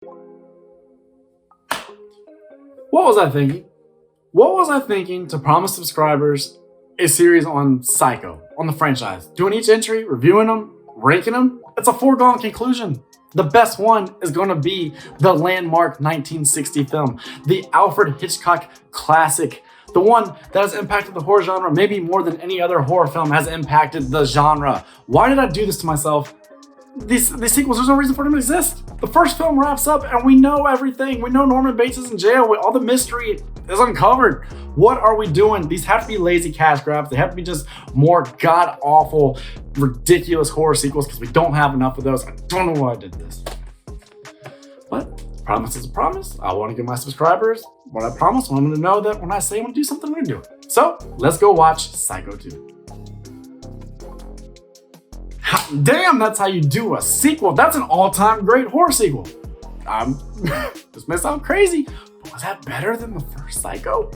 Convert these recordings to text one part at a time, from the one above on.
What was I thinking? What was I thinking to promise subscribers a series on Psycho, on the franchise? Doing each entry, reviewing them, ranking them? It's a foregone conclusion. The best one is going to be the landmark 1960 film, the Alfred Hitchcock classic, the one that has impacted the horror genre maybe more than any other horror film has impacted the genre. Why did I do this to myself? These sequels, there's no reason for them to exist. The first film wraps up and we know everything. We know Norman Bates is in jail. All the mystery is uncovered. What are we doing? These have to be lazy cash grabs. They have to be just more god-awful, ridiculous horror sequels because we don't have enough of those. I don't know why I did this. But promise is a promise. I want to give my subscribers what I promised. I want them to know that when I say I'm going to do something, I'm going to do it. So let's go watch Psycho 2. Damn, that's how you do a sequel. That's an all-time great horror sequel. This may sound crazy, but was that better than the first Psycho?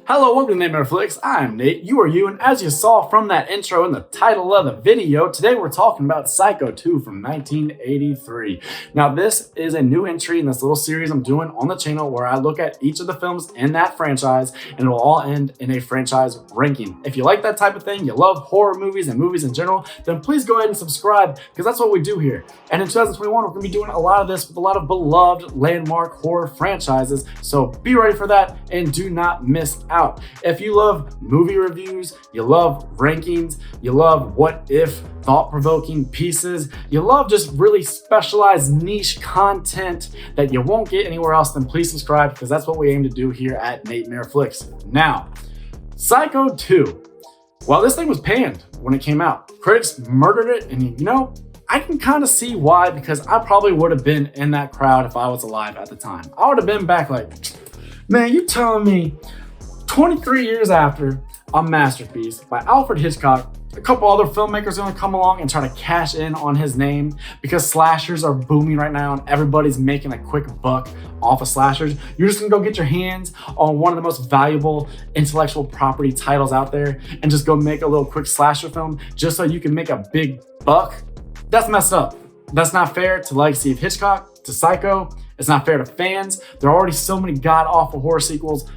Hello, welcome to Natemareflix. I'm Nate, you are you, and as you saw from that intro and the title of the video, today we're talking about Psycho 2 from 1983. Now, this is a new entry in this little series I'm doing on the channel where I look at each of the films in that franchise, and it will all end in a franchise ranking. If you like that type of thing, you love horror movies and movies in general, then please go ahead and subscribe, because that's what we do here. And in 2021, we're going to be doing a lot of this with a lot of beloved landmark horror franchises, so be ready for that and do not miss out. If you love movie reviews, you love rankings, you love what if thought-provoking pieces, you love just really specialized niche content that you won't get anywhere else, then please subscribe, because that's what we aim to do here at Natemareflix. Now, Psycho 2. While this thing was panned when it came out, critics murdered it, and you know, I can kind of see why, because I probably would have been in that crowd if I was alive at the time. I would have been back like, man, you telling me 23 years after a masterpiece by Alfred Hitchcock, a couple other filmmakers are gonna come along and try to cash in on his name because slashers are booming right now and everybody's making a quick buck off of slashers. You're just gonna go get your hands on one of the most valuable intellectual property titles out there and just go make a little quick slasher film just so you can make a big buck? That's messed up. That's not fair to the legacy of Hitchcock, to Psycho. It's not fair to fans. There are already so many god-awful horror sequels.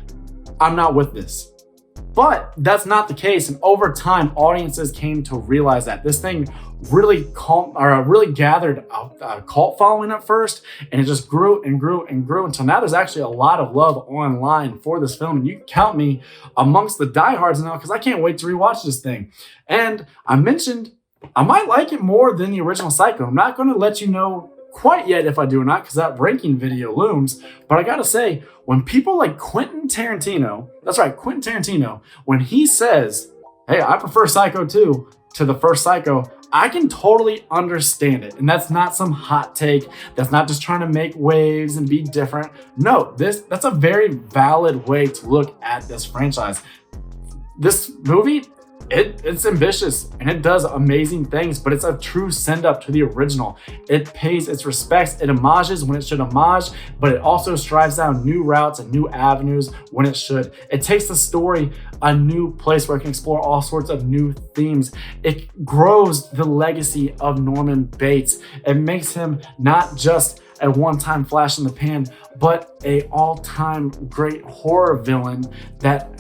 I'm not with this. But that's not the case, and over time, audiences came to realize that this thing really gathered a cult following at first, and it just grew and grew and grew until now there's actually a lot of love online for this film, and you can count me amongst the diehards now because I can't wait to rewatch this thing. And I mentioned I might like it more than the original Psycho. I'm not going to let you know quite yet if I do or not, because that ranking video looms. But I gotta say, when people like Quentin Tarantino, that's right, Quentin Tarantino, when he says, hey, I prefer Psycho 2 to the first Psycho, I can totally understand it. And that's not some hot take. That's not just trying to make waves and be different. No, that's a very valid way to look at this franchise. This movie, it's ambitious and it does amazing things, but it's a true send up to the original. It pays its respects, it homages when it should homage, but it also strives down new routes and new avenues when it should. It takes the story a new place where it can explore all sorts of new themes. It grows the legacy of Norman Bates. It makes him not just a one-time flash in the pan, but a all-time great horror villain that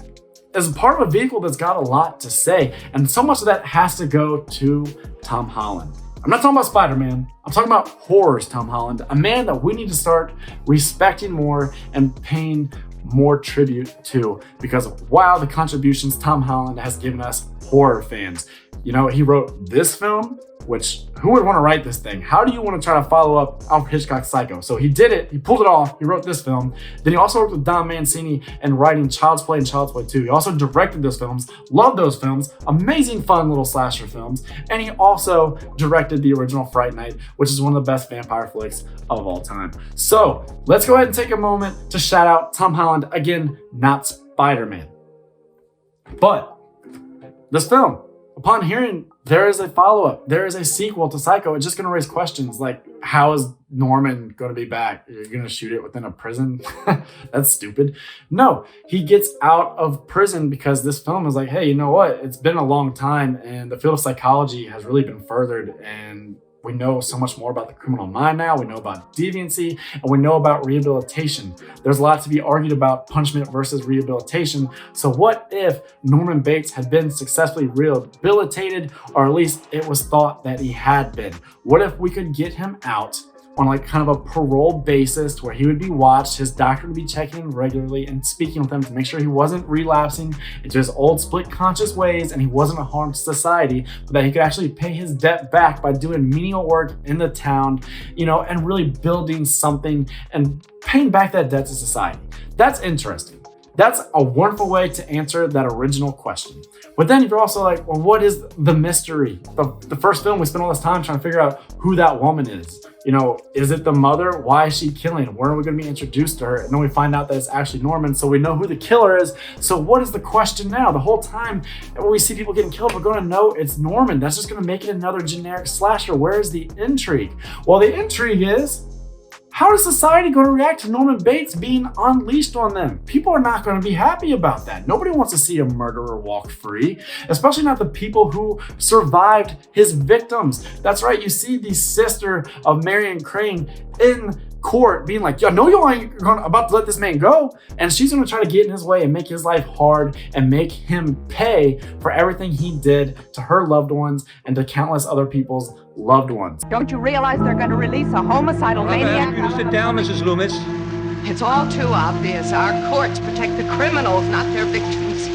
is part of a vehicle that's got a lot to say. And so much of that has to go to Tom Holland. I'm not talking about Spider-Man. I'm talking about horrors Tom Holland, a man that we need to start respecting more and paying more tribute to, because wow, the contributions Tom Holland has given us horror fans. You know, he wrote this film, which who would want to write this thing? How do you want to try to follow up Alfred Hitchcock's Psycho? So he did it, he pulled it off, he wrote this film. Then he also worked with Don Mancini and writing Child's Play and Child's Play 2. He also directed those films, loved those films, amazing fun little slasher films. And he also directed the original Fright Night, which is one of the best vampire flicks of all time. So let's go ahead and take a moment to shout out Tom Holland, again, not Spider-Man. But this film, upon hearing there is a follow-up, there is a sequel to Psycho, it's just going to raise questions like, how is Norman going to be back? You're going to shoot it within a prison? That's stupid. No, he gets out of prison because this film is like, hey, you know what? It's been a long time and the field of psychology has really been furthered, and we know so much more about the criminal mind now. We know about deviancy, and we know about rehabilitation. There's a lot to be argued about punishment versus rehabilitation. So what if Norman Bates had been successfully rehabilitated, or at least it was thought that he had been? What if we could get him out on like kind of a parole basis where he would be watched, his doctor would be checking him regularly and speaking with him to make sure he wasn't relapsing into his old split conscious ways and he wasn't a harm to society, but that he could actually pay his debt back by doing menial work in the town, you know, and really building something and paying back that debt to society. That's interesting. That's a wonderful way to answer that original question. But then you're also like, well, what is the mystery? The first film, we spent all this time trying to figure out who that woman is. You know, is it the mother? Why is she killing? Where are we going to be introduced to her? And then we find out that it's actually Norman, so we know who the killer is. So what is the question now? The whole time when we see people getting killed, we're going to know it's Norman. That's just going to make it another generic slasher. Where is the intrigue? Well, the intrigue is, how is society going to react to Norman Bates being unleashed on them? People are not going to be happy about that. Nobody wants to see a murderer walk free, especially not the people who survived his victims. That's right, you see the sister of Marion Crane in court being like, yo, no, you ain't about to let this man go. And she's going to try to get in his way and make his life hard and make him pay for everything he did to her loved ones and to countless other people's loved ones. Don't you realize they're going to release a homicidal maniac? I'm asking you to sit down, Mrs. Loomis. It's all too obvious. Our courts protect the criminals, not their victims.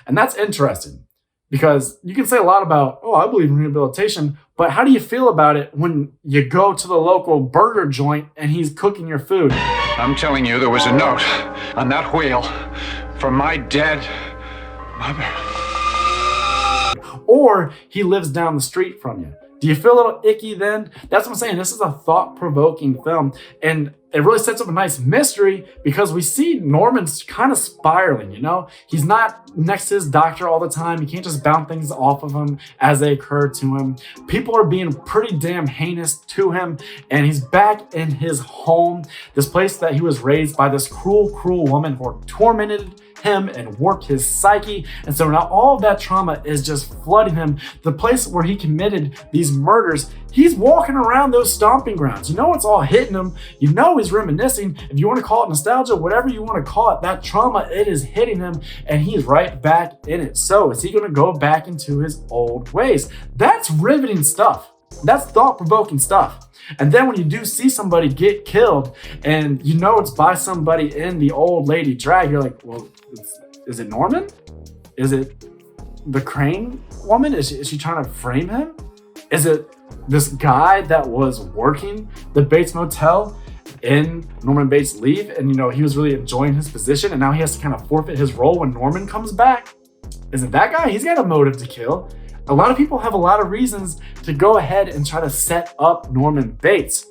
And that's interesting because you can say a lot about, oh, I believe in rehabilitation, but how do you feel about it when you go to the local burger joint and he's cooking your food? I'm telling you, there was a note on that wheel from my dead mother. Or he lives down the street from you. Do you feel a little icky then? That's what I'm saying. This is a thought-provoking film, and it really sets up a nice mystery because we see Norman's kind of spiraling, you know? He's not next to his doctor all the time. You can't just bounce things off of him as they occur to him. People are being pretty damn heinous to him, and he's back in his home, this place that he was raised by this cruel, cruel woman who tormented him and warped his psyche. And so now all of that trauma is just flooding him. The place where he committed these murders, he's walking around those stomping grounds. You know it's all hitting him. You know he's reminiscing. If you want to call it nostalgia, whatever you want to call it, that trauma, it is hitting him and he's right back in it. So is he going to go back into his old ways? That's riveting stuff. That's thought-provoking stuff. And then when you do see somebody get killed and you know it's by somebody in the old lady drag, you're like, well, is it Norman? Is it the Crane woman? Is she trying to frame him? Is it this guy that was working the Bates Motel in Norman Bates' leave? And you know, he was really enjoying his position and now he has to kind of forfeit his role when Norman comes back. Is it that guy? He's got a motive to kill. A lot of people have a lot of reasons to go ahead and try to set up Norman Bates.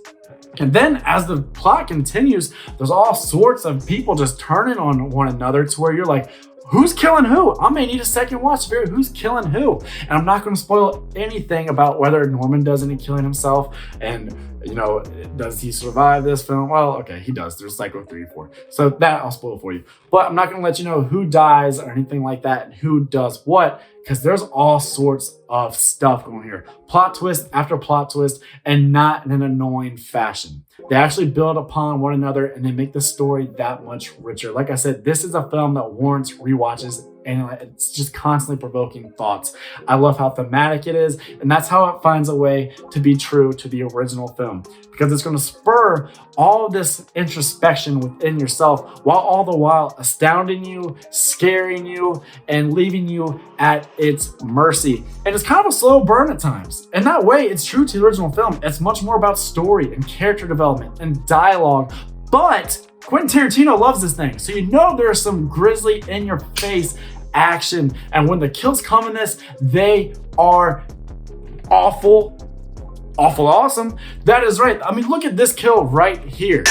And then as the plot continues, there's all sorts of people just turning on one another to where you're like, who's killing who? I may need a second watch to figure out who's killing who. And I'm not going to spoil anything about whether Norman does any killing himself and, you know, does he survive this film? Well, okay, he does. There's Psycho 3 and 4. So that I'll spoil for you. But I'm not going to let you know who dies or anything like that and who does what, because there's all sorts of stuff going here. Plot twist after plot twist, and not in an annoying fashion. They actually build upon one another and they make the story that much richer. Like I said, this is a film that warrants rewatches and it's just constantly provoking thoughts. I love how thematic it is, and that's how it finds a way to be true to the original film, because it's going to spur all of this introspection within yourself while all the while astounding you, scaring you, and leaving you at its mercy. And it's kind of a slow burn at times. In that way, it's true to the original film. It's much more about story and character development and dialogue, but Quentin Tarantino loves this thing. So you know there's some grisly in your face action. And when the kills come in this, they are awful, awful awesome. That is right. I mean, look at this kill right here.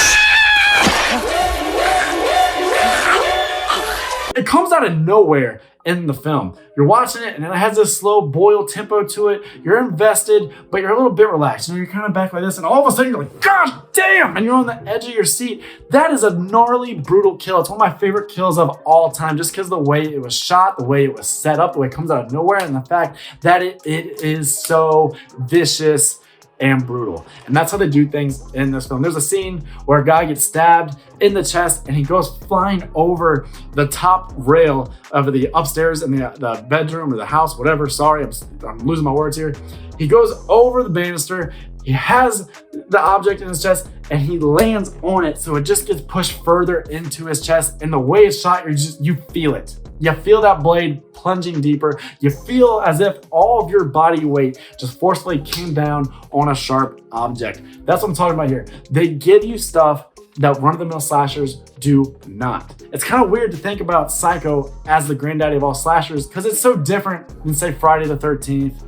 It comes out of nowhere in the film. You're watching it and it has this slow boil tempo to it. You're invested, but you're a little bit relaxed. You're kind of back like this, and all of a sudden you're like, God damn! And you're on the edge of your seat. That is a gnarly, brutal kill. It's one of my favorite kills of all time, just because the way it was shot, the way it was set up, the way it comes out of nowhere, and the fact that it is so vicious and brutal. And that's how they do things in this film. There's a scene where a guy gets stabbed in the chest and he goes flying over the top rail of the upstairs in the bedroom or the house, whatever. Sorry, I'm losing my words here. He goes over the banister, he has the object in his chest, and he lands on it, so it just gets pushed further into his chest. And the way it's shot, you feel it. You feel that blade plunging deeper. You feel as if all of your body weight just forcefully came down on a sharp object. That's what I'm talking about here. They give you stuff that run-of-the-mill slashers do not. It's kind of weird to think about Psycho as the granddaddy of all slashers because it's so different than, say, Friday the 13th,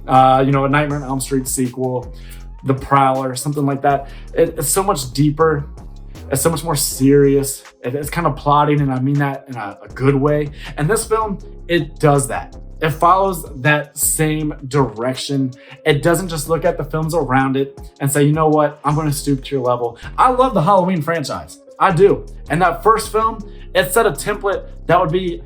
a Nightmare on Elm Street sequel, The Prowler, something like that. It's so much deeper. It's so much more serious. It's kind of plotting, and I mean that in a good way. And this film, it does that. It follows that same direction. It doesn't just look at the films around it and say, you know what, I'm going to stoop to your level. I love the Halloween franchise. I do. And that first film, it set a template that would be,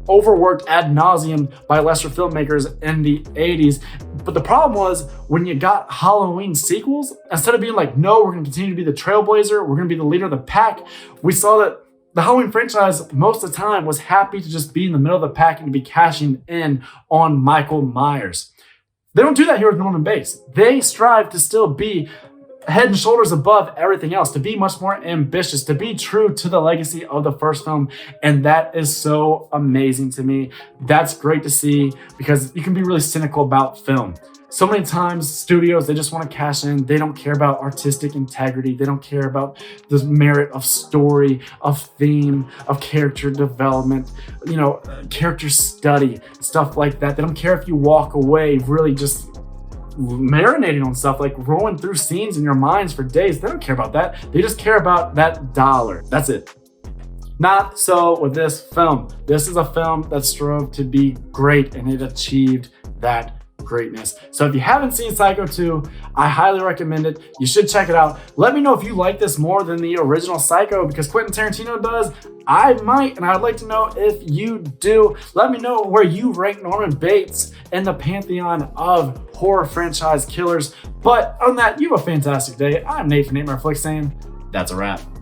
overworked ad nauseum by lesser filmmakers in the 80s. But the problem was when you got Halloween sequels, instead of being like, no, we're going to continue to be the trailblazer, we're going to be the leader of the pack, we saw that the Halloween franchise most of the time was happy to just be in the middle of the pack and to be cashing in on Michael Myers. They don't do that here with Norman Bates. They strive to still be head and shoulders above everything else, to be much more ambitious, to be true to the legacy of the first film. And that is so amazing to me. That's great to see because you can be really cynical about film. So many times studios, they just want to cash in. They don't care about artistic integrity. They don't care about the merit of story, of theme, of character development, character study, stuff like that. They don't care if you walk away really just marinating on stuff, like rolling through scenes in your minds for days. They don't care about that. They just care about that dollar. That's it. Not so with this film. This is a film that strove to be great, and it achieved that greatness. So if you haven't seen Psycho 2, I highly recommend it. You should check it out. Let me know if you like this more than the original Psycho, because Quentin Tarantino does. I might, and I'd like to know if you do. Let me know where you rank Norman Bates in the pantheon of horror franchise killers. But on that, you have a fantastic day. I'm Nate from Natemareflix saying that's a wrap.